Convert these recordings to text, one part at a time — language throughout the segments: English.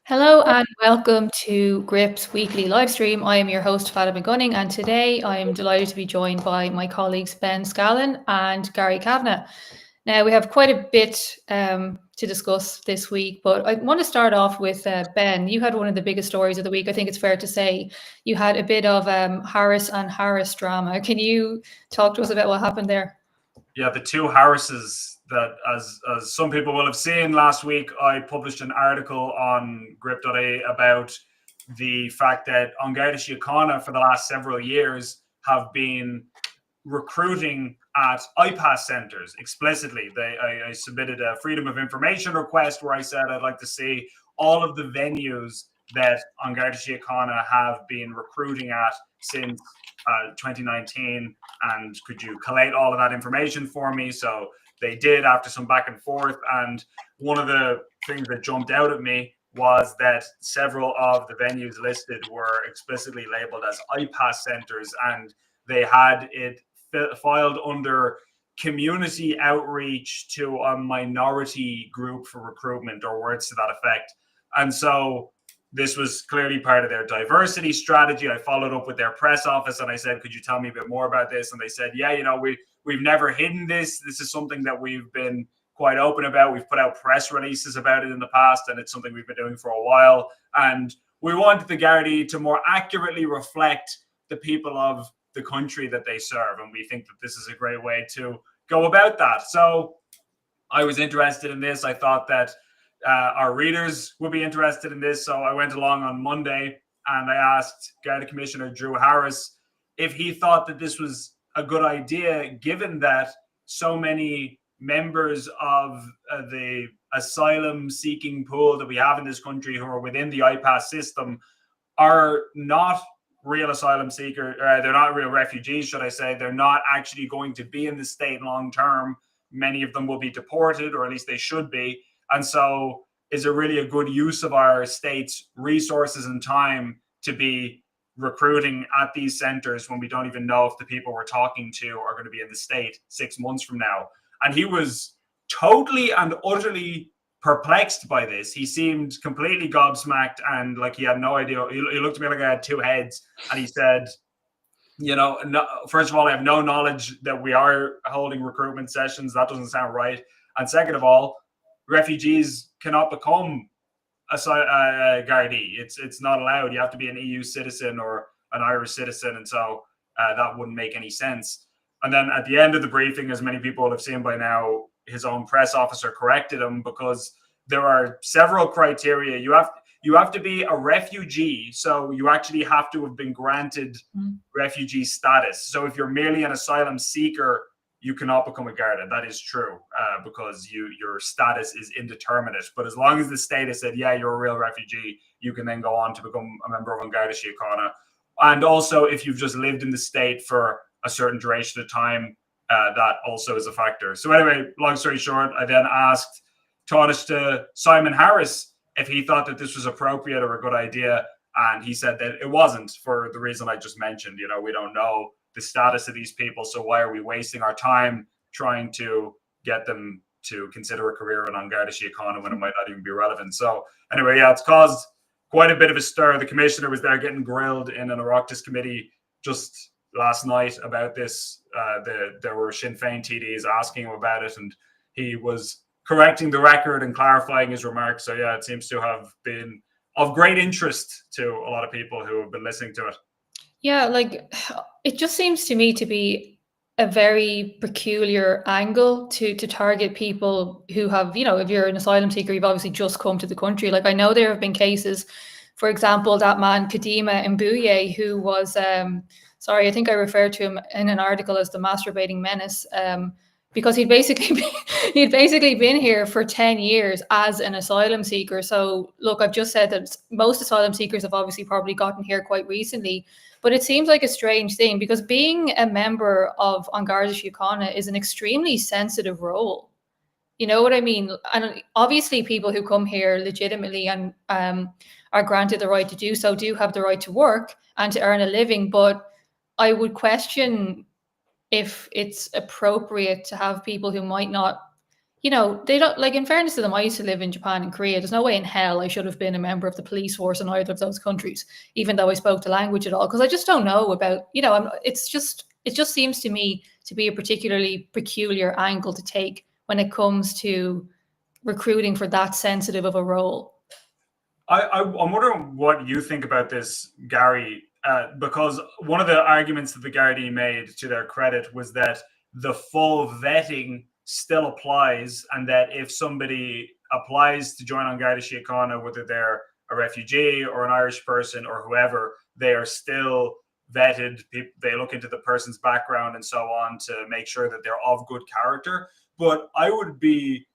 Hello and welcome to Gript's weekly live stream. I am your host, Fatima Gunning, and today I am delighted to be joined by my colleagues Ben Scallan and Gary Kavanagh. Now, we have quite a bit to discuss this week, but I want to start off with Ben. You had one of the biggest stories of the week. I think it's fair to say you had a bit of Harris and Harris drama. Can you talk to us about what happened there? Yeah, the two Harrises that, as some people will have seen last week, I published an article on Gript.ie about the fact that Garda Síochána for the last several years have been recruiting at IPAS centres explicitly. I submitted a Freedom of Information request where I said I'd like to see all of the venues that Garda Síochána have been recruiting at since 2019, and could you collate all of that information for me? So they did after some back and forth, and one of the things that jumped out at me was that several of the venues listed were explicitly labeled as IPAS centres, and they had it filed under community outreach to a minority group for recruitment, or words to that effect. And so this was clearly part of their diversity strategy. I followed up with their press office and I said, could you tell me a bit more about this? And they said, yeah, we've never hidden this. This is something that we've been quite open about. We've put out press releases about it in the past, and it's something we've been doing for a while. And we wanted the Gardaí to more accurately reflect the people of the country that they serve. And we think that this is a great way to go about that. So I was interested in this. I thought that our readers would be interested in this. So I went along on Monday and I asked Garda Commissioner Drew Harris if he thought that this was a good idea, given that so many members of the asylum seeking pool that we have in this country who are within the IPAS system are not real asylum seekers. They're not real refugees, should I say. They're not actually going to be in the state long term. Many of them will be deported, or at least they should be. And so is it really a good use of our state's resources and time to be recruiting at these centers when we don't even know if the people we're talking to are going to be in the state 6 months from now? And he was totally and utterly perplexed by this. He seemed completely gobsmacked and like he had no idea. He looked at me like I had two heads, and he said, first of all, I have no knowledge that we are holding recruitment sessions. That doesn't sound right. And second of all, refugees cannot become a Gardaí. It's not allowed. You have to be an EU citizen or an Irish citizen, and so that wouldn't make any sense. And then at the end of the briefing, as many people have seen by now, his own press officer corrected him, because there are several criteria. You have to be a refugee, so you actually have to have been granted refugee status. So if you're merely an asylum seeker, you cannot become a Garda. That is true, because your status is indeterminate. But as long as the state has said, yeah, you're a real refugee, you can then go on to become a member of Garda Síochána. And also, if you've just lived in the state for a certain duration of time, that also is a factor. So anyway, long story short, I then asked Taoiseach Simon Harris if he thought that this was appropriate or a good idea. And he said that it wasn't, for the reason I just mentioned. We don't know the status of these people, so why are we wasting our time trying to get them to consider a career in Garda Síochána when it might not even be relevant? So anyway, yeah, it's caused quite a bit of a stir. The commissioner was there getting grilled in an Oireachtas committee just last night about this. There were Sinn Féin TDs asking him about it, and he was correcting the record and clarifying his remarks. So yeah, it seems to have been of great interest to a lot of people who have been listening to it. Yeah, like it just seems to me to be a very peculiar angle to target people who have, if you're an asylum seeker, you've obviously just come to the country. Like I know there have been cases, for example, that man Kadima Mbuye, who was, I think I referred to him in an article as the masturbating menace, because he'd basically been here for 10 years as an asylum seeker. So look, I've just said that most asylum seekers have obviously probably gotten here quite recently, but it seems like a strange thing, because being a member of Garda Síochána is an extremely sensitive role. You know what I mean? And obviously people who come here legitimately and are granted the right to do so do have the right to work and to earn a living. But I would question if it's appropriate to have people who might not you know, they don't, like, in fairness to them, I used to live in Japan and Korea. There's no way in hell I should have been a member of the police force in either of those countries, even though I spoke the language at all, because I just don't know about, you know, it just seems to me to be a particularly peculiar angle to take when it comes to recruiting for that sensitive of a role. I'm wondering what you think about this, Gary, because one of the arguments that the Gardaí made, to their credit, was that the full vetting still applies, and that if somebody applies to join on Garda Síochána, whether they're a refugee or an Irish person or whoever, they are still vetted. They look into the person's background and so on to make sure that they're of good character. But I would be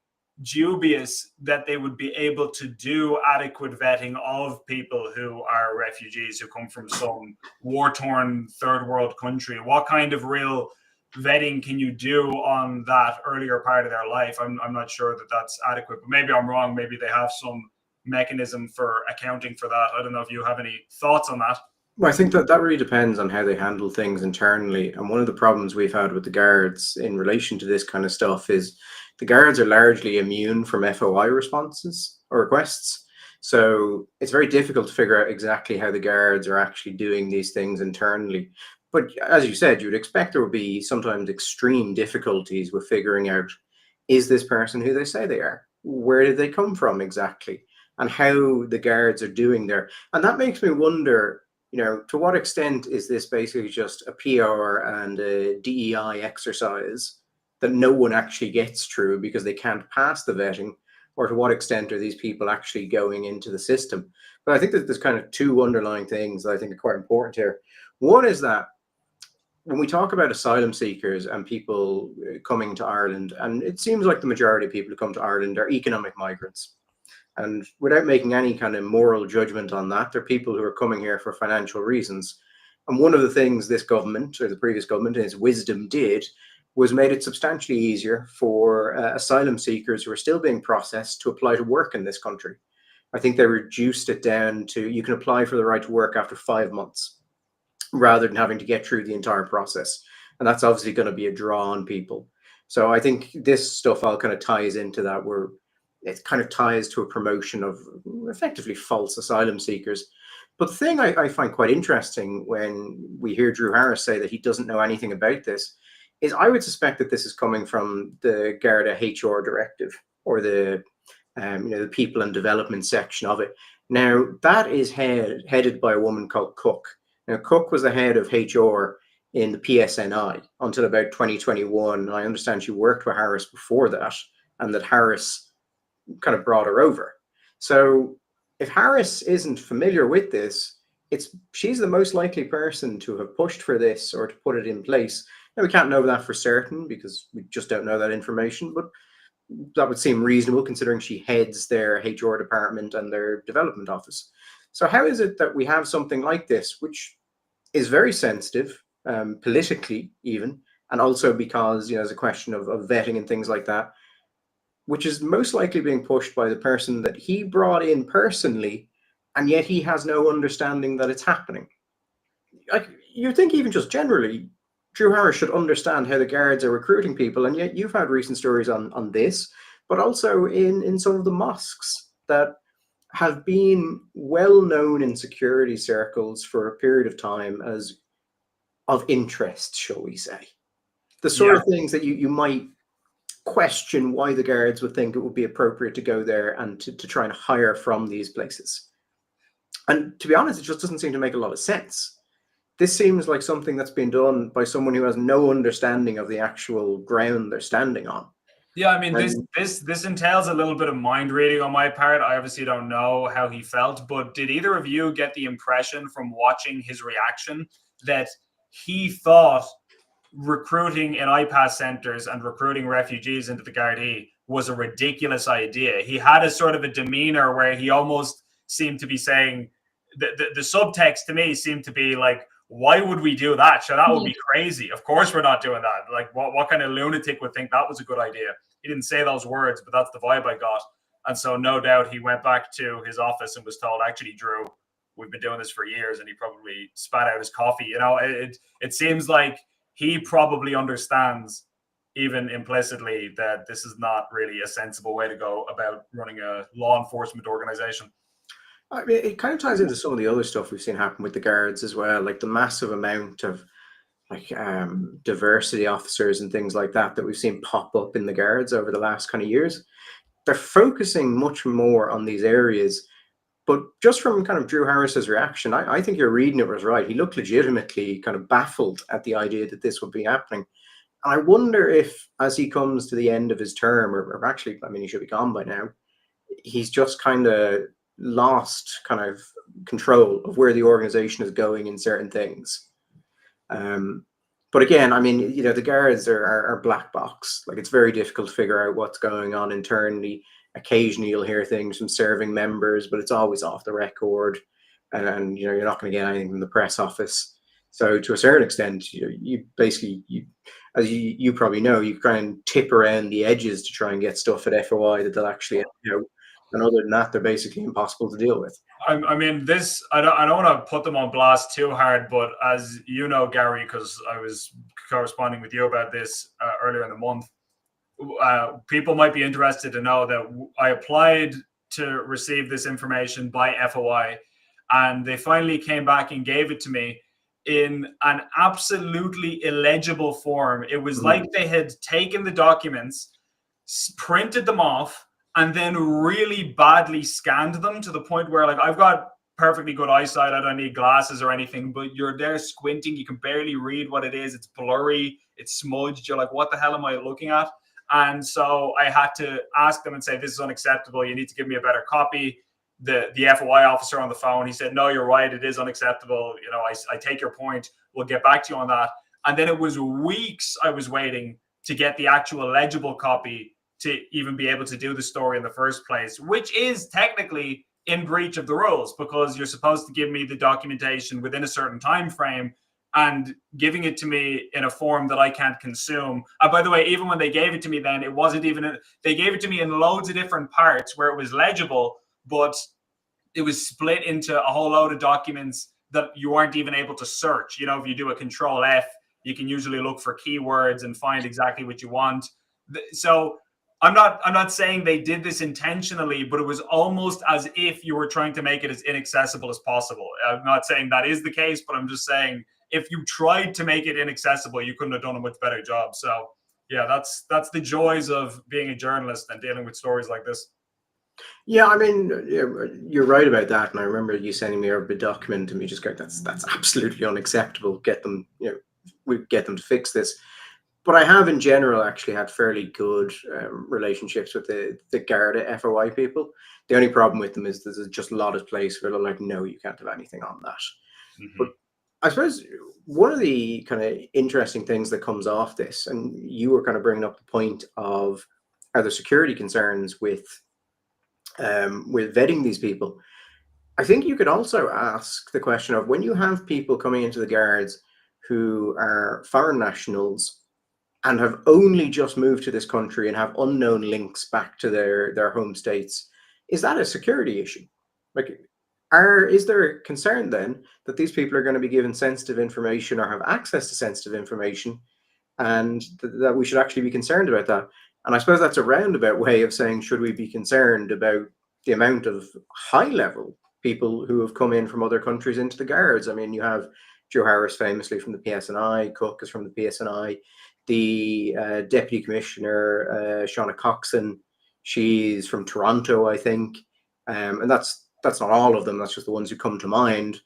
dubious that they would be able to do adequate vetting of people who are refugees, who come from some war-torn third world country. What kind of real vetting can you do on that earlier part of their life? I'm not sure that that's adequate, but maybe I'm wrong. Maybe they have some mechanism for accounting for that. I don't know if you have any thoughts on that. Well, I think that really depends on how they handle things internally. And one of the problems we've had with the guards in relation to this kind of stuff is the guards are largely immune from FOI responses or requests. So it's very difficult to figure out exactly how the guards are actually doing these things internally. But as you said, you would expect there would be sometimes extreme difficulties with figuring out, is this person who they say they are? Where did they come from exactly? And how the guards are doing there. And that makes me wonder, you know, to what extent is this basically just a PR and a DEI exercise that no one actually gets through because they can't pass the vetting? Or to what extent are these people actually going into the system? But I think that there's kind of two underlying things that I think are quite important here. One is that when we talk about asylum seekers and people coming to Ireland, and it seems like the majority of people who come to Ireland are economic migrants. And without making any kind of moral judgment on that, they're people who are coming here for financial reasons. And one of the things this government, or the previous government in its wisdom, did was made it substantially easier for asylum seekers who are still being processed to apply to work in this country. I think they reduced it down to, you can apply for the right to work after 5 months, rather than having to get through the entire process. And that's obviously going to be a draw on people. So I think this stuff all kind of ties into that, where it kind of ties to a promotion of effectively false asylum seekers. But the thing I find quite interesting when we hear Drew Harris say that he doesn't know anything about this is I would suspect that this is coming from the Garda HR directive, or the the people and development section of it. Now that is headed by a woman called Cook. Now Cook was the head of HR in the PSNI until about 2021. And I understand she worked with Harris before that, and that Harris kind of brought her over. So if Harris isn't familiar with this, she's the most likely person to have pushed for this or to put it in place. Now, we can't know that for certain because we just don't know that information, but that would seem reasonable considering she heads their HR department and their development office. So how is it that we have something like this, which is very sensitive, politically even, and also because, there's a question of vetting and things like that, which is most likely being pushed by the person that he brought in personally, and yet he has no understanding that it's happening. Like, you think even just generally, Drew Harris should understand how the guards are recruiting people, and yet you've had recent stories on this, but also in some of the mosques that have been well known in security circles for a period of time as of interest, shall we say. The sort of things that you might question why the guards would think it would be appropriate to go there and to try and hire from these places. And to be honest, it just doesn't seem to make a lot of sense. This seems like something that's been done by someone who has no understanding of the actual ground they're standing on. Yeah, I mean, this entails a little bit of mind reading on my part. I obviously don't know how he felt, but did either of you get the impression from watching his reaction that he thought recruiting in IPAS centres and recruiting refugees into the Gardaí was a ridiculous idea? He had a sort of a demeanour where he almost seemed to be saying, the subtext to me seemed to be like, why would we do that? So that would be crazy. Of course we're not doing that. Like, what kind of lunatic would think that was a good idea? He didn't say those words, but that's the vibe I got. And so no doubt he went back to his office and was told, actually, Drew, we've been doing this for years. And he probably spat out his coffee. It seems like he probably understands even implicitly, that this is not really a sensible way to go about running a law enforcement organization. I mean, it kind of ties into some of the other stuff we've seen happen with the guards as well, like the massive amount of like diversity officers and things like that we've seen pop up in the guards over the last kind of years. They're focusing much more on these areas, but just from kind of Drew Harris's reaction, I think you're reading it was right. He looked legitimately kind of baffled at the idea that this would be happening. And I wonder if, as he comes to the end of his term, or actually, I mean, he should be gone by now, he's just kind of lost kind of control of where the organization is going in certain things. But again, I mean, you know, the guards are black box. Like, it's very difficult to figure out what's going on internally. Occasionally you'll hear things from serving members, but it's always off the record, and you know, you're not going to get anything from the press office. So to a certain extent, you basically, as you probably know, you try and tip around the edges to try and get stuff at FOI that they'll actually, you know, and other than that, they're basically impossible to deal with. I mean, this, I don't want to put them on blast too hard, but as you know, Gary, because I was corresponding with you about this earlier in the month, people might be interested to know that I applied to receive this information by FOI, and they finally came back and gave it to me in an absolutely illegible form. It was like they had taken the documents, printed them off, and then really badly scanned them to the point where, like, I've got perfectly good eyesight. I don't need glasses or anything, but you're there squinting. You can barely read what it is. It's blurry. It's smudged. You're like, what the hell am I looking at? And so I had to ask them and say, this is unacceptable. You need to give me a better copy. The FOI officer on the phone, he said, no, you're right. It is unacceptable. You know, I take your point. We'll get back to you on that. And then it was weeks I was waiting to get the actual legible copy to even be able to do the story in the first place, which is technically in breach of the rules, because you're supposed to give me the documentation within a certain time frame, and giving it to me in a form that I can't consume. By the way, even when they gave it to me then, it wasn't even, they gave it to me in loads of different parts where it was legible, but it was split into a whole load of documents that you aren't even able to search. You know, if you do a Control F, you can usually look for keywords and find exactly what you want. So I'm not saying they did this intentionally, but it was almost as if you were trying to make it as inaccessible as possible. I'm not saying that is the case, but I'm just saying if you tried to make it inaccessible, you couldn't have done a much better job. So yeah, that's the joys of being a journalist and dealing with stories like this. Yeah, I mean, you're right about that. And I remember you sending me over a document and me just going, that's absolutely unacceptable. Get them, you know, we get them to fix this. But I have in general actually had fairly good relationships with the Garda FOI people. The only problem with them is there's just a lot of places where they're like, no, you can't have anything on that. But I suppose one of the kind of interesting things that comes off this, and you were kind of bringing up the point of, are there security concerns with vetting these people? I think you could also ask the question of, when you have people coming into the Guards who are foreign nationals and have only just moved to this country and have unknown links back to their home states, is that a security issue? Like, is there a concern then that these people are going to be given sensitive information or have access to sensitive information, and that we should actually be concerned about that? And I suppose that's a roundabout way of saying, should we be concerned about the amount of high-level people who have come in from other countries into the Guards? I mean, you have Joe Harris famously from the PSNI, Cook is from the PSNI, the Deputy Commissioner, Shauna Coxon, she's from Toronto, I think. And that's not all of them, that's just the ones who come to mind.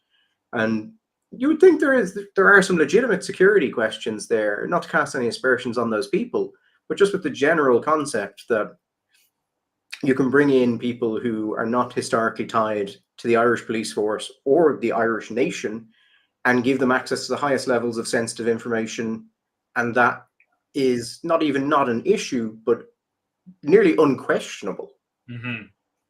And you would think there are some legitimate security questions there, not to cast any aspersions on those people, but just with the general concept that you can bring in people who are not historically tied to the Irish police force or the Irish nation and give them access to the highest levels of sensitive information. And that is not an issue, but nearly unquestionable.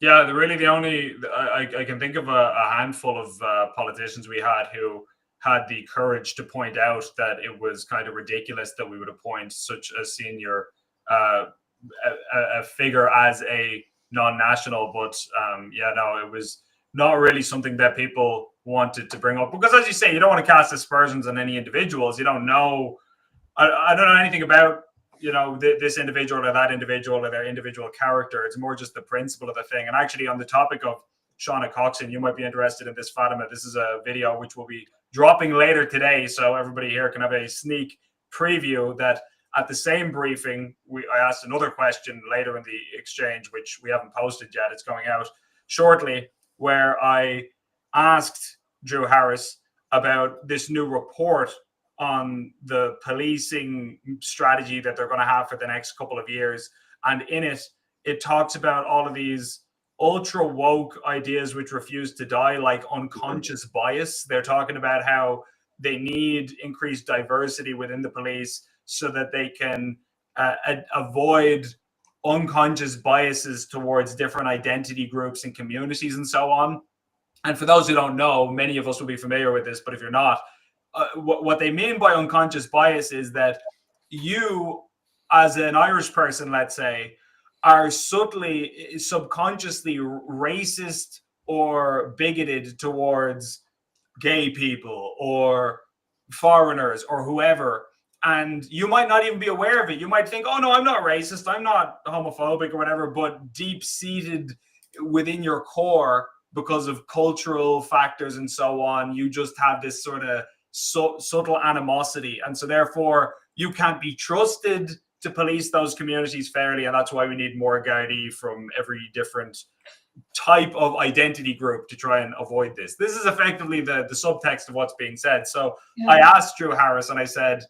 Yeah, really the only, I can think of a handful of politicians we had who had the courage to point out that it was kind of ridiculous that we would appoint such a senior a figure as a non-national. But yeah, no, it was not really something that people wanted to bring up, because, as you say, you don't want to cast aspersions on any individuals. You don't know. I don't know anything about you know, this individual or that individual or their individual character. It's more just the principle of the thing. And actually, on the topic of Shauna Coxon, you might be interested in this, Fatima. This is a video which will be dropping later today, so everybody here can have a sneak preview that at the same briefing, I asked another question later in the exchange, which we haven't posted yet. It's going out shortly, where I asked Drew Harris about this new report on the policing strategy that they're going to have for the next couple of years. And in it, it talks about all of these ultra woke ideas which refuse to die, like unconscious bias. They're talking about how they need increased diversity within the police so that they can avoid unconscious biases towards different identity groups and communities and so on. And for those who don't know, many of us will be familiar with this, but if you're not, what they mean by unconscious bias is that you, as an Irish person, let's say, are subconsciously racist or bigoted towards gay people or foreigners or whoever. And you might not even be aware of it. You might think, oh, no, I'm not racist, I'm not homophobic or whatever, but deep-seated within your core, because of cultural factors and so on, you just have this sort of subtle animosity. And so therefore, you can't be trusted to police those communities fairly. And that's why we need more Gardaí from every different type of identity group to try and avoid this. This is effectively the subtext of what's being said. So yeah. I asked Drew Harris and I said,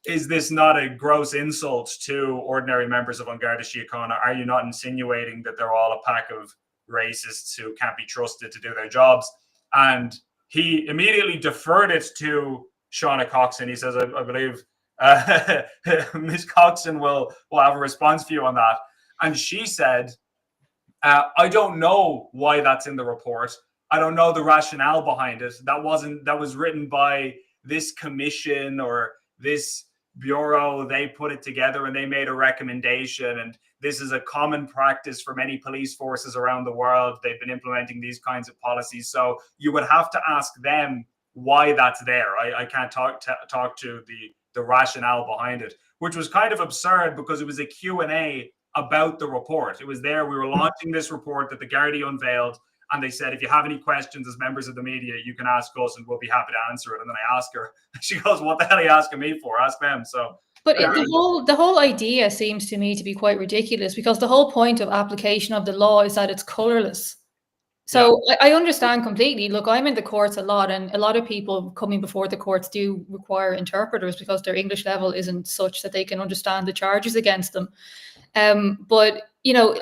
is this not a gross insult to ordinary members of An Garda Síochána? Are you not insinuating that they're all a pack of racists who can't be trusted to do their jobs? And he immediately deferred it to Shauna Coxon. He says, I believe Ms. Coxon will have a response for you on that. And she said, I don't know why that's in the report. I don't know the rationale behind it. That was written by this commission or this bureau. They put it together and they made a recommendation. And this is a common practice for many police forces around the world. They've been implementing these kinds of policies. So you would have to ask them why that's there. I can't talk to the rationale behind it, which was kind of absurd because it was a Q&A about the report. It was there. We were launching this report that the Gardaí unveiled. And they said, if you have any questions as members of the media, you can ask us and we'll be happy to answer it. And then I asked her, she goes, what the hell are you asking me for? Ask them. So, but the whole idea seems to me to be quite ridiculous, because the whole point of application of the law is that it's colourless. So yeah. I understand completely. Look, I'm in the courts a lot, and a lot of people coming before the courts do require interpreters because their English level isn't such that they can understand the charges against them. But, you know,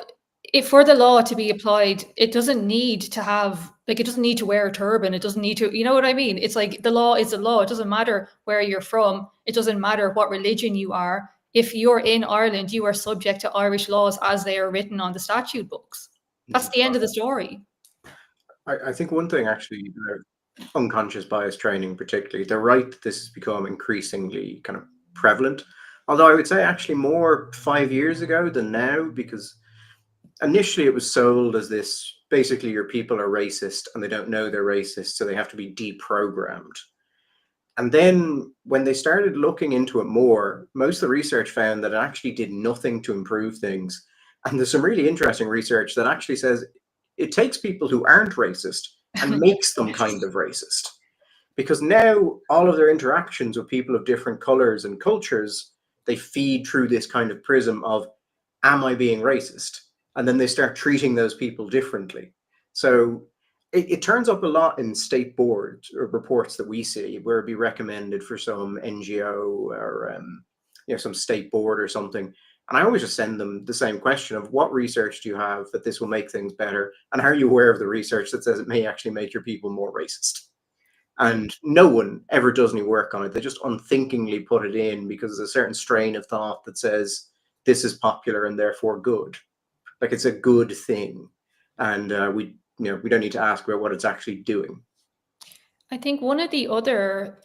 if for the law to be applied, it doesn't need to have, like, it doesn't need to wear a turban. It doesn't need to, you know what I mean? It's like the law is the law. It doesn't matter where you're from. It doesn't matter what religion you are. If you're in Ireland, you are subject to Irish laws as they are written on the statute books. That's the end of the story. I think one thing, actually, unconscious bias training particularly, they're right that this has become increasingly kind of prevalent. Although I would say actually more 5 years ago than now, because initially it was sold as this, basically your people are racist and they don't know they're racist, so they have to be deprogrammed. And then when they started looking into it more, most of the research found that it actually did nothing to improve things. And there's some really interesting research that actually says it takes people who aren't racist and makes them kind of racist. Because now all of their interactions with people of different colors and cultures, they feed through this kind of prism of, am I being racist? And then they start treating those people differently. So it turns up a lot in state board reports that we see, where it'd be recommended for some NGO or some state board or something. And I always just send them the same question of, what research do you have that this will make things better? And are you aware of the research that says it may actually make your people more racist? And no one ever does any work on it. They just unthinkingly put it in because there's a certain strain of thought that says this is popular and therefore good. Like it's a good thing. And we don't need to ask about what it's actually doing. I think one of the other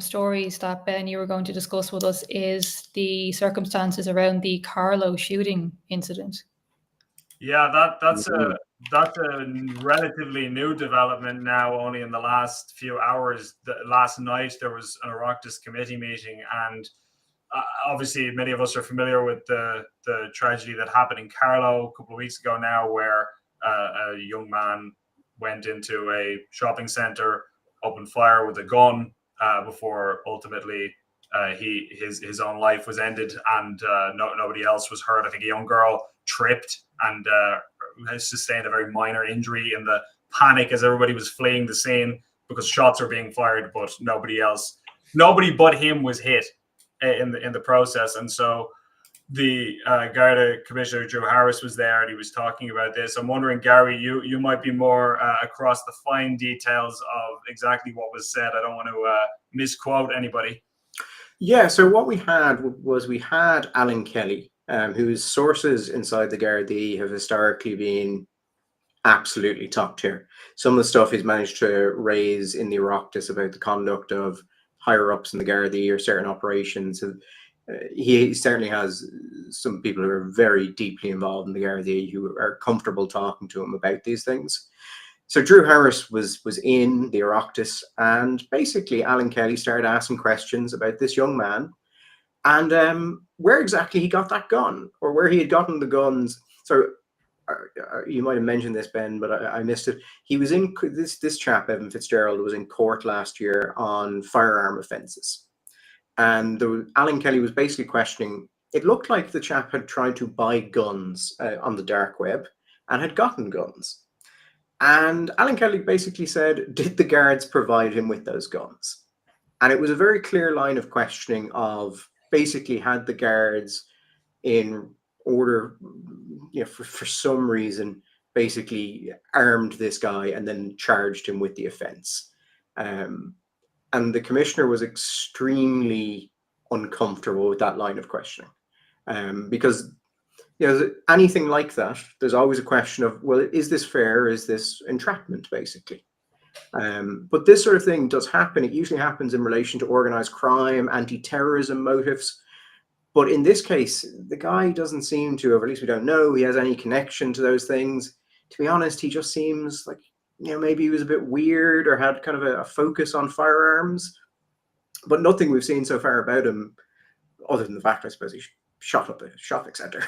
stories that, Ben, you were going to discuss with us is the circumstances around the Carlow shooting incident. Yeah, that's a relatively new development now, only in the last few hours. Last night there was an Oireachtas committee meeting, and obviously many of us are familiar with the tragedy that happened in Carlow a couple of weeks ago now, where a young man went into a shopping center, opened fire with a gun before ultimately his own life was ended, and nobody else was hurt. I think a young girl tripped and has sustained a very minor injury in the panic as everybody was fleeing the scene because shots were being fired, but nobody but him was hit in the process. And so the Garda Commissioner Drew Harris was there, and he was talking about this. I'm wondering, Gary, you might be more across the fine details of exactly what was said. I don't want to misquote anybody. Yeah, so what we had was Alan Kelly, whose sources inside the Gardaí have historically been absolutely top tier. Some of the stuff he's managed to raise in the Oireachtas about the conduct of higher ups in the Gardaí or certain operations. He certainly has some people who are very deeply involved in the Gardaí who are comfortable talking to him about these things. So Drew Harris was in the Oireachtas, and basically Alan Kelly started asking questions about this young man and where exactly he got that gun, or where he had gotten the guns. So you might have mentioned this, Ben, but I missed it. He was in this chap, Evan Fitzgerald, was in court last year on firearm offences, and Alan Kelly was basically questioning. It looked like the chap had tried to buy guns on the dark web and had gotten guns. And Alan Kelly basically said, did the guards provide him with those guns? And it was a very clear line of questioning of basically had the guards in order, for some reason, basically armed this guy and then charged him with the offence. And the commissioner was extremely uncomfortable with that line of questioning because anything like that, there's always a question of, well, is this fair? Is this entrapment, basically? But this sort of thing does happen. It usually happens in relation to organized crime, anti-terrorism motives. But in this case, the guy doesn't seem to, or at least we don't know, he has any connection to those things. To be honest, he just seems like, maybe he was a bit weird or had kind of a focus on firearms. But nothing we've seen so far about him, other than the fact, I suppose, he shot up a shopping center,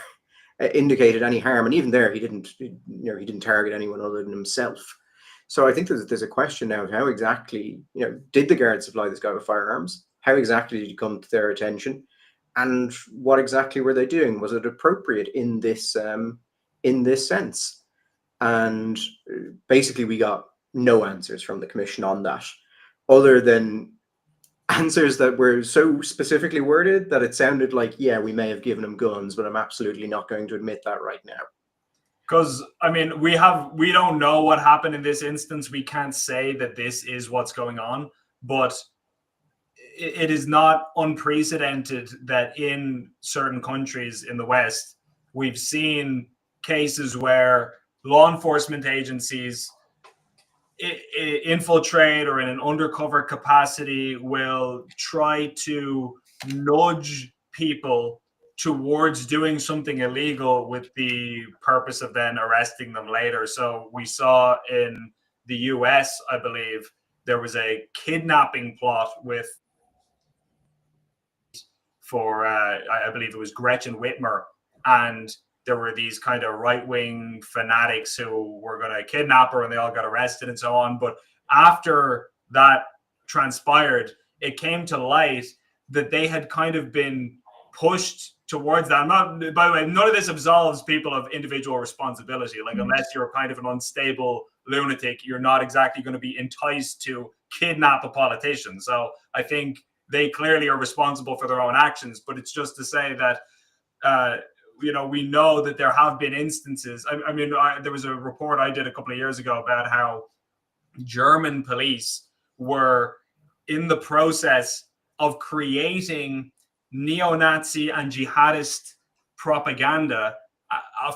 indicated any harm. And even there, he didn't target anyone other than himself. So I think there's a question now of how exactly, did the guards supply this guy with firearms? How exactly did he come to their attention? And what exactly were they doing? Was it appropriate in this sense? And basically, we got no answers from the commission on that, other than answers that were so specifically worded that it sounded like, yeah, we may have given him guns, but I'm absolutely not going to admit that right now. Because, I mean, we don't know what happened in this instance. We can't say that this is what's going on, but it is not unprecedented that in certain countries in the West, we've seen cases where law enforcement agencies infiltrate or in an undercover capacity will try to nudge people towards doing something illegal with the purpose of then arresting them later. So we saw in the US, I believe, there was a kidnapping plot for I believe it was Gretchen Whitmer, and there were these kind of right-wing fanatics who were going to kidnap her, and they all got arrested and so on. But after that transpired, it came to light that they had kind of been pushed towards that. By the way, none of this absolves people of individual responsibility. Like, unless you're kind of an unstable lunatic, you're not exactly going to be enticed to kidnap a politician. So I think they clearly are responsible for their own actions. But it's just to say that, we know that there have been instances. I mean, there was a report I did a couple of years ago about how German police were in the process of creating neo-Nazi and jihadist propaganda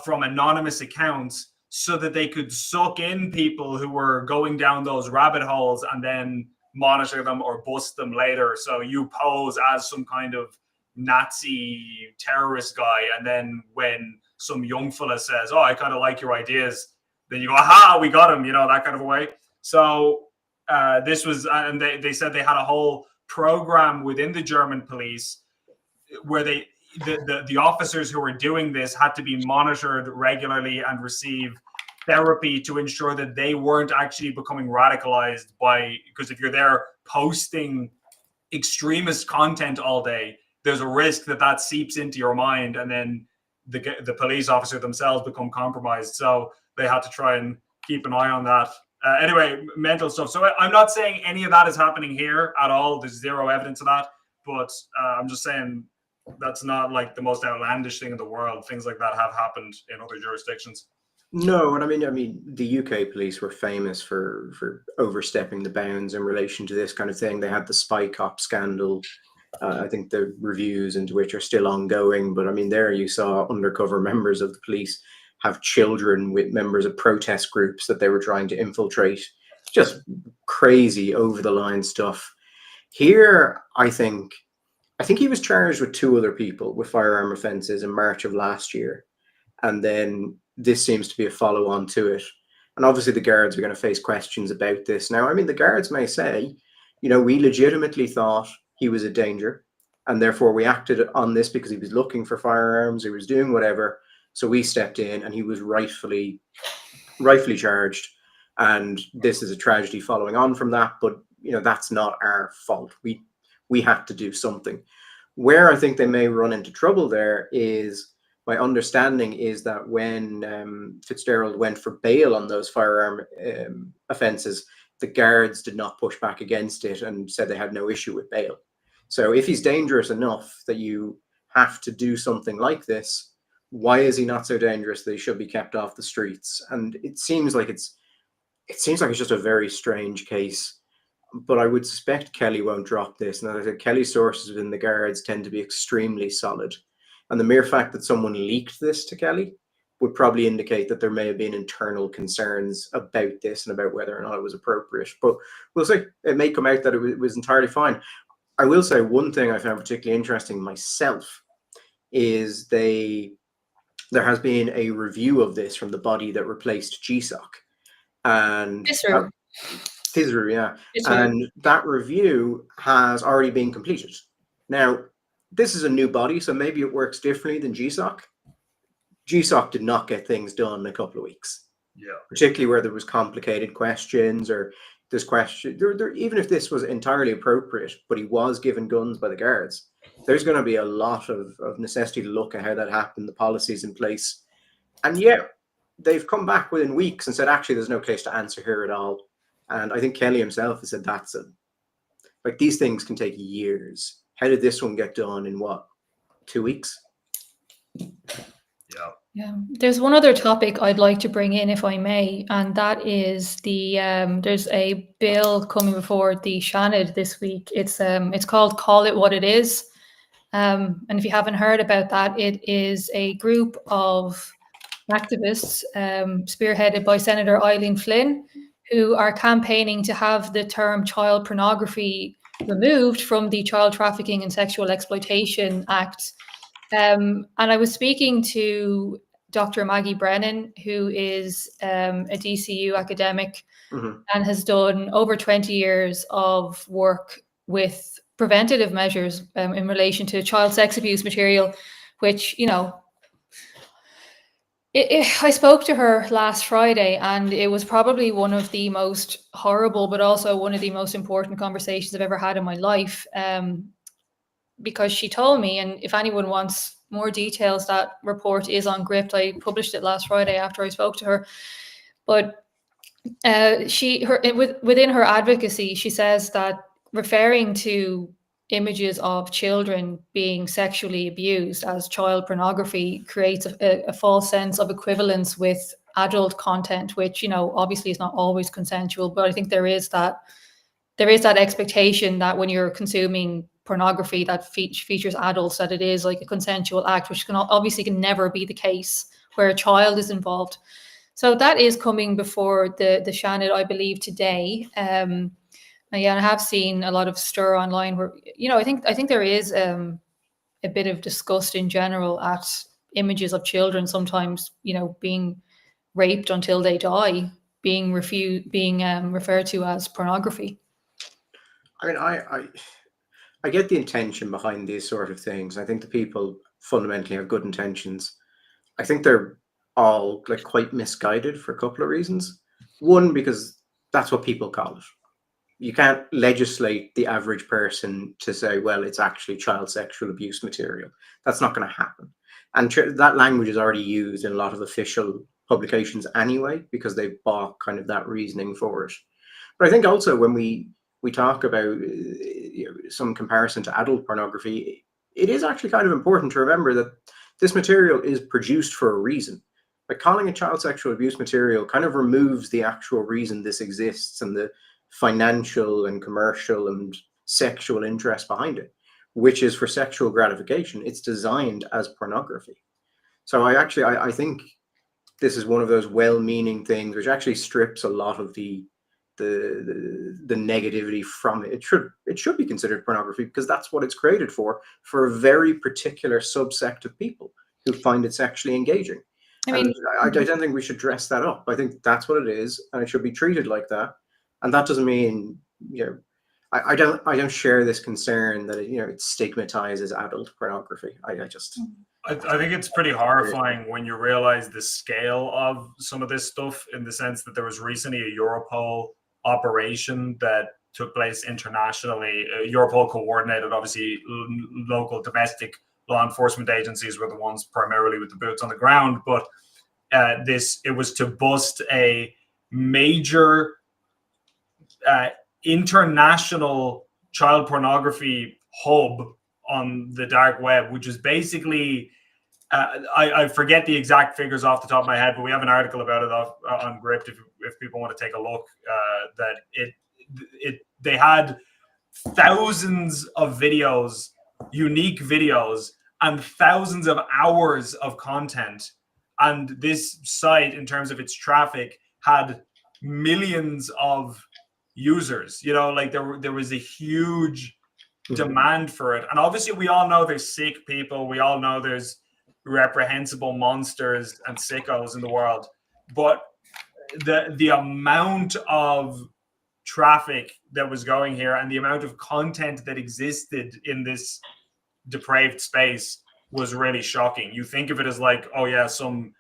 from anonymous accounts so that they could suck in people who were going down those rabbit holes and then monitor them or bust them later. So you pose as some kind of Nazi terrorist guy, and then when some young fella says, "Oh, I kind of like your ideas," then you go, "Aha, we got him," that kind of a way. So this was, and they said they had a whole program within the German police where the officers who were doing this had to be monitored regularly and receive therapy to ensure that they weren't actually becoming radicalized because if you're there posting extremist content all day, there's a risk that seeps into your mind, and then the police officer themselves become compromised. So they had to try and keep an eye on that. Anyway, mental stuff. So I'm not saying any of that is happening here at all. There's zero evidence of that. But I'm just saying that's not like the most outlandish thing in the world. Things like that have happened in other jurisdictions. No, and I mean, the UK police were famous for overstepping the bounds in relation to this kind of thing. They had the spy cop scandal. I think the reviews into which are still ongoing. But I mean, there you saw undercover members of the police have children with members of protest groups that they were trying to infiltrate. Just crazy, over the line stuff. Here, I think he was charged with 2 other people with firearm offences in March of last year, and then this seems to be a follow-on to it. And obviously the guards are going to face questions about this. Now, I mean, the guards may say, we legitimately thought he was a danger, and therefore we acted on this because he was looking for firearms, he was doing whatever. So we stepped in, and he was rightfully charged. And this is a tragedy following on from that. But that's not our fault. We had to do something. Where I think they may run into trouble there is, my understanding is that when Fitzgerald went for bail on those firearm offences, the guards did not push back against it and said they had no issue with bail. So if he's dangerous enough that you have to do something like this, why is he not so dangerous that he should be kept off the streets? And it seems like it's just a very strange case. But I would suspect Kelly won't drop this. And as I said, Kelly's sources within the guards tend to be extremely solid. And the mere fact that someone leaked this to Kelly would probably indicate that there may have been internal concerns about this and about whether or not it was appropriate. But we'll see. It may come out that it was entirely fine. I will say one thing I found particularly interesting myself is there has been a review of this from the body that replaced GSOC. And FISRU, yeah. And that review has already been completed. Now, this is a new body, so maybe it works differently than GSOC. GSOC did not get things done in a couple of weeks. Yeah. Particularly where there was complicated questions, or this question, even if this was entirely appropriate, but he was given guns by the guards, there's going to be a lot of necessity to look at how that happened, the policies in place. And yet, they've come back within weeks and said, actually, there's no case to answer here at all. And I think Kelly himself has said that's it. Like, these things can take years. How did this one get done in 2 weeks? Yeah. There's one other topic I'd like to bring in, if I may, and that is there's a bill coming before the Seanad this week. It's called Call It What It Is. And if you haven't heard about that, it is a group of activists spearheaded by Senator Eileen Flynn, who are campaigning to have the term child pornography removed from the Child Trafficking and Sexual Exploitation Act. And I was speaking to Dr. Maggie Brennan, who is a DCU academic and has done over 20 years of work with preventative measures in relation to child sex abuse material, which, I spoke to her last Friday, and it was probably one of the most horrible, but also one of the most important conversations I've ever had in my life. Because she told me, and if anyone wants more details, that report is on Gript. I published it last Friday after I spoke to her. But within her advocacy, she says that referring to images of children being sexually abused as child pornography creates a false sense of equivalence with adult content, which, obviously is not always consensual. But I think there is that expectation that when you're consuming pornography that features adults, that it is like a consensual act, which can never be the case where a child is involved. So that is coming before the Seanad, I believe, today. And I have seen a lot of stir online where, I think there is a bit of disgust in general at images of children sometimes, being raped until they die, being referred to as pornography. I mean, I I get the intention behind these sort of things. I think the people fundamentally have good intentions. I think they're all like quite misguided for a couple of reasons. One, because that's what people call it. You can't legislate the average person to say, well, it's actually child sexual abuse material. That's not going to happen. And that language is already used in a lot of official publications anyway, because they've bought kind of that reasoning for it. But I think also when we talk about some comparison to adult pornography, it is actually kind of important to remember that this material is produced for a reason. Like calling it child sexual abuse material kind of removes the actual reason this exists and the financial and commercial and sexual interest behind it, which is for sexual gratification. It's designed as pornography. So I think this is one of those well-meaning things which actually strips a lot of the negativity from it. It should be considered pornography because that's what it's created for a very particular subsect of people who find it sexually engaging. I mean, I don't think we should dress that up. I think that's what it is, and it should be treated like that. And that doesn't mean, I don't share this concern that it stigmatizes adult pornography. I think it's pretty horrifying when you realize the scale of some of this stuff, in the sense that there was recently a Europol operation that took place internationally. Europol coordinated, obviously, local domestic law enforcement agencies were the ones primarily with the boots on the ground, but it was to bust a major international child pornography hub on the dark web, which is basically I forget the exact figures off the top of my head, but we have an article about it on Gript if people want to take a look. That they had thousands of videos, unique videos, and thousands of hours of content. And this site, in terms of its traffic, had millions of users. Like there was a huge demand for it. And obviously we all know there's sick people. We all know there's reprehensible monsters and sickos in the world. But the amount of traffic that was going here and the amount of content that existed in this depraved space was really shocking. You think of it as like, oh yeah, some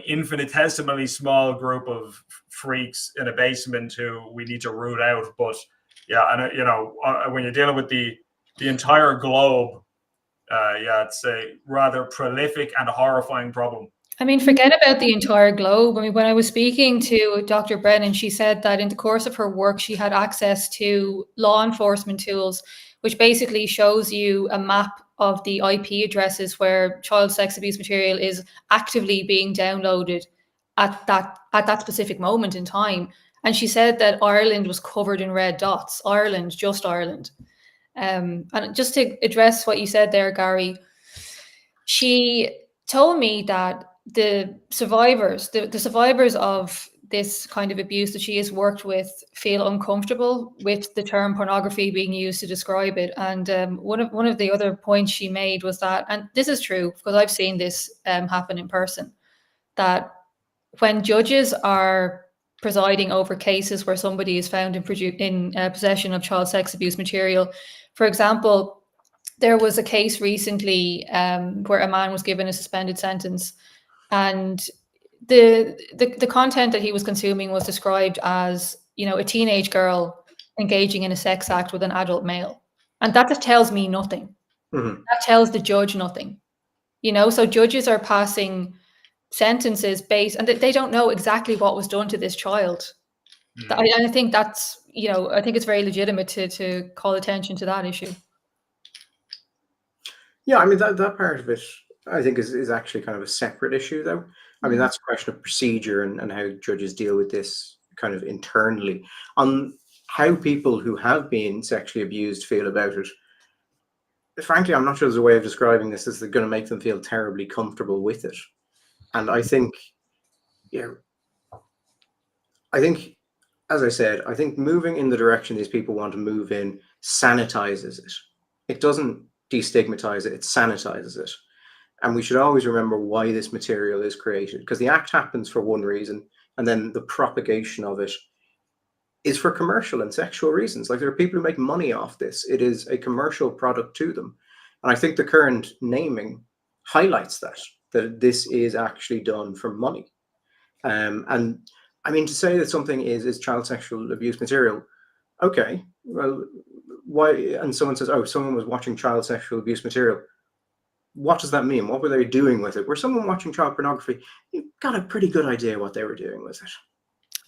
infinitesimally small group of freaks in a basement who we need to root out. But yeah, and when you're dealing with the entire globe, it's a rather prolific and horrifying problem. I mean, forget about the entire globe. I mean, when I was speaking to Dr. Brennan, she said that in the course of her work, she had access to law enforcement tools, which basically shows you a map of the IP addresses where child sex abuse material is actively being downloaded at that specific moment in time. And she said that Ireland was covered in red dots. Ireland, just Ireland. And just to address what you said there, Gary, she told me that the survivors of this kind of abuse that she has worked with feel uncomfortable with the term pornography being used to describe it. And one of the other points she made was that, and this is true because I've seen this happen in person, that when judges are presiding over cases where somebody is found in possession of child sex abuse material, for example, there was a case recently where a man was given a suspended sentence, and the content that he was consuming was described as, a teenage girl engaging in a sex act with an adult male. And that just tells me nothing. Mm-hmm. That tells the judge nothing. So judges are passing sentences based, and they don't know exactly what was done to this child. Mm-hmm. I think that's, I think it's very legitimate to call attention to that issue. Yeah, I mean, that part of it, I think, is actually kind of a separate issue, though. I mean, that's a question of procedure and how judges deal with this kind of internally. On how people who have been sexually abused feel about it, frankly, I'm not sure there's a way of describing this as they're going to make them feel terribly comfortable with it. And I think, as I said, I think moving in the direction these people want to move in sanitizes it. It doesn't destigmatize it, it sanitizes it. And we should always remember why this material is created, because the act happens for one reason, and then the propagation of it is for commercial and sexual reasons. Like, there are people who make money off this. It is a commercial product to them. And I think the current naming highlights that this is actually done for money. And I mean, to say that something is child sexual abuse material, okay, well, why? And someone says, oh, someone was watching child sexual abuse material. What does that mean? What were they doing with it? Were someone watching child pornography? You got a pretty good idea what they were doing with it.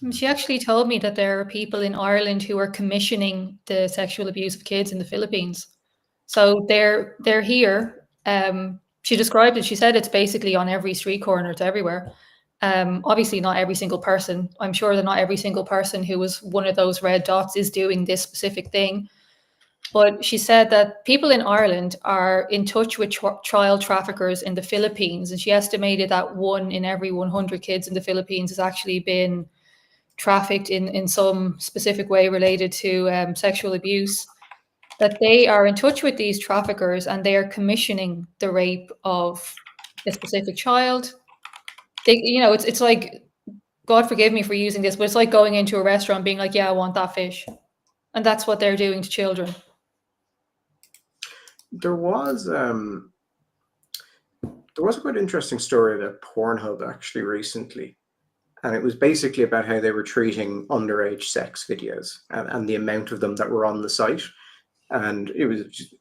And she actually told me that there are people in Ireland who are commissioning the sexual abuse of kids in the Philippines. So they're here. She described it. She said it's basically on every street corner. It's everywhere. Obviously, not every single person. I'm sure that not every single person who was one of those red dots is doing this specific thing. But she said that people in Ireland are in touch with child traffickers in the Philippines. And she estimated that 1 in every 100 kids in the Philippines has actually been trafficked in some specific way related to sexual abuse. That they are in touch with these traffickers and they are commissioning the rape of a specific child. They, it's like, God forgive me for using this, but it's like going into a restaurant being like, yeah, I want that fish. And that's what they're doing to children. There was a quite interesting story about Pornhub actually recently. And it was basically about how they were treating underage sex videos and the amount of them that were on the site. And it was just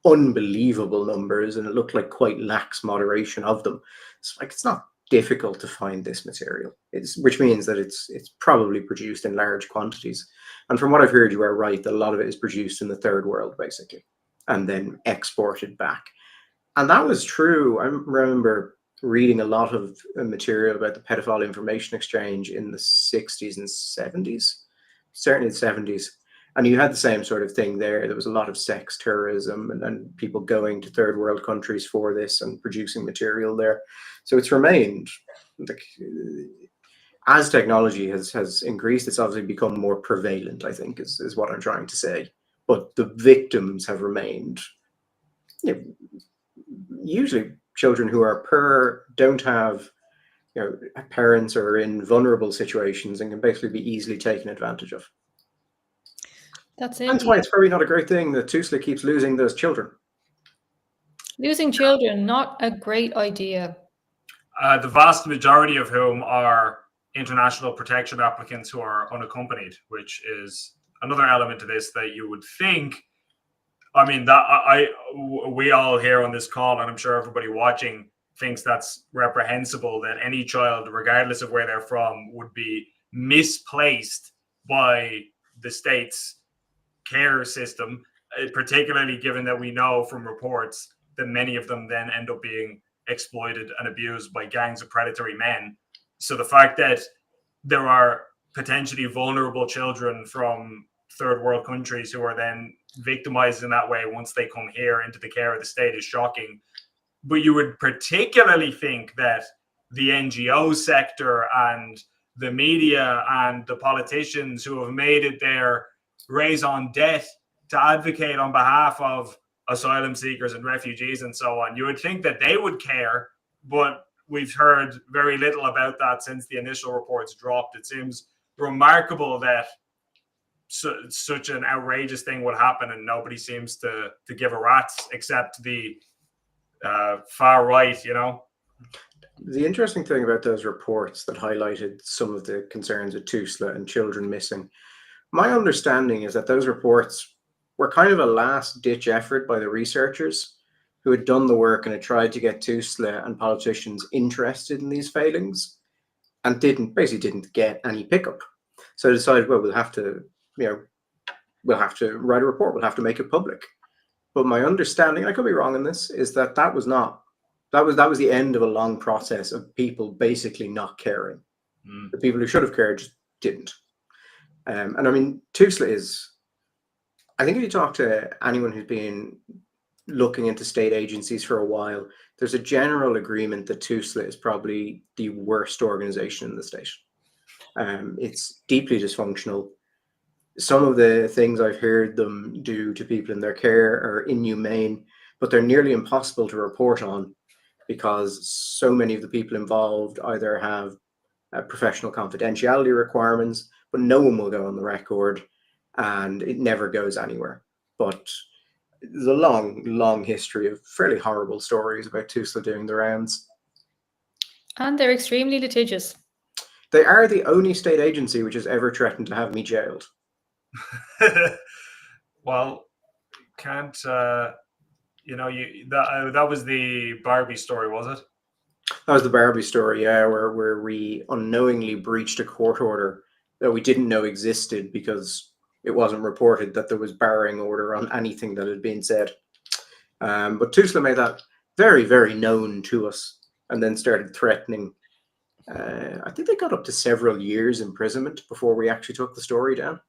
unbelievable numbers, and it looked like quite lax moderation of them. It's like, it's not difficult to find this material, which means that it's probably produced in large quantities. And from what I've heard, you are right that a lot of it is produced in the third world, basically, and then exported back. And that was true. I remember reading a lot of material about the pedophile information exchange in the 60s and 70s, certainly the 70s. And you had the same sort of thing there. There was a lot of sex tourism and people going to third world countries for this and producing material there. So it's remained, like, as technology has increased, it's obviously become more prevalent, I think, is what I'm trying to say. But the victims have remained, usually children who are don't have parents or are in vulnerable situations and can basically be easily taken advantage of. That's it. That's why it's probably not a great thing that TUSLA keeps losing those children. Losing children, not a great idea. The vast majority of whom are international protection applicants who are unaccompanied, which is another element to this that you would think. I mean, that we all here on this call, and I'm sure everybody watching, thinks that's reprehensible, that any child, regardless of where they're from, would be misplaced by the state's care system, particularly given that we know from reports that many of them then end up being exploited and abused by gangs of predatory men. So the fact that there are potentially vulnerable children from third world countries who are then victimized in that way once they come here into the care of the state is shocking. But you would particularly think that the NGO sector and the media and the politicians who have made it their raison d'etre to advocate on behalf of asylum seekers and refugees and so on, you would think that they would care, but we've heard very little about that since the initial reports dropped. It seems remarkable that such an outrageous thing would happen and nobody seems to give a rat's except the far right, The interesting thing about those reports that highlighted some of the concerns with TUSLA and children missing, my understanding is that those reports were kind of a last-ditch effort by the researchers who had done the work and had tried to get TUSLA and politicians interested in these failings and basically didn't get any pickup. So they decided, well, we'll have to write a report, we'll have to make it public. But my understanding, I could be wrong in this, is that was the end of a long process of people basically not caring. The people who should have cared just didn't. And I mean, TUSLA is, I think if you talk to anyone who's been looking into state agencies for a while, there's a general agreement that TUSLA is probably the worst organization in the state. It's deeply dysfunctional. Some of the things I've heard them do to people in their care are inhumane, but they're nearly impossible to report on because so many of the people involved either have professional confidentiality requirements, but no one will go on the record, and it never goes anywhere. But there's a long history of fairly horrible stories about Tusla doing the rounds. And they're extremely litigious. They are the only state agency which has ever threatened to have me jailed. Well, can't that was the Barbie story, was it? That was the Barbie story, yeah, where we unknowingly breached a court order that we didn't know existed because it wasn't reported that there was barring order on anything that had been said. But Tusla made that very, very known to us and then started threatening. I think they got up to several years imprisonment before we actually took the story down.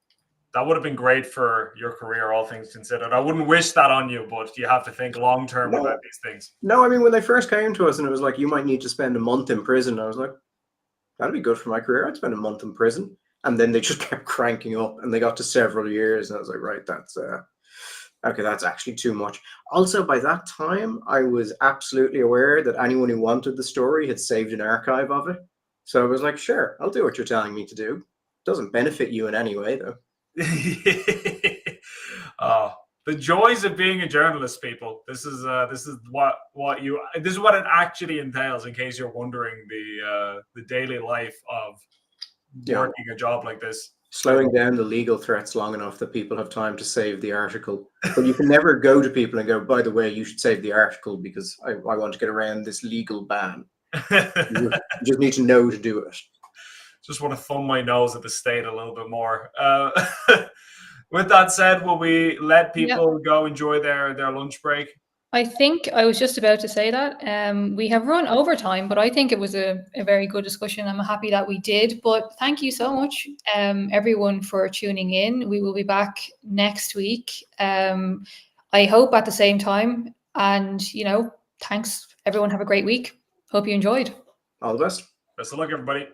That would have been great for your career, all things considered. I wouldn't wish that on you, but you have to think long term about these things. No, I mean, when they first came to us and it was like, you might need to spend a month in prison, I was like, that'd be good for my career. I'd spend a month in prison. And then they just kept cranking up and they got to several years. And I was like, right, that's okay, that's actually too much. Also, by that time, I was absolutely aware that anyone who wanted the story had saved an archive of it. So I was like, sure, I'll do what you're telling me to do. It doesn't benefit you in any way, though. The joys of being a journalist, people. This is what it actually entails. In case you're wondering, the daily life of working a job like this. Slowing down the legal threats long enough that people have time to save the article. But you can never go to people and go, by the way, you should save the article because I want to get around this legal ban. You just need to know to do it. Just want to thumb my nose at the state a little bit more. With that said, will we let people go enjoy their lunch break? I think I was just about to say that. We have run over time, but I think it was a very good discussion. I'm happy that we did. But thank you so much, everyone, for tuning in. We will be back next week. I hope at the same time. And, thanks, everyone. Have a great week. Hope you enjoyed. All the best. Best of luck, everybody.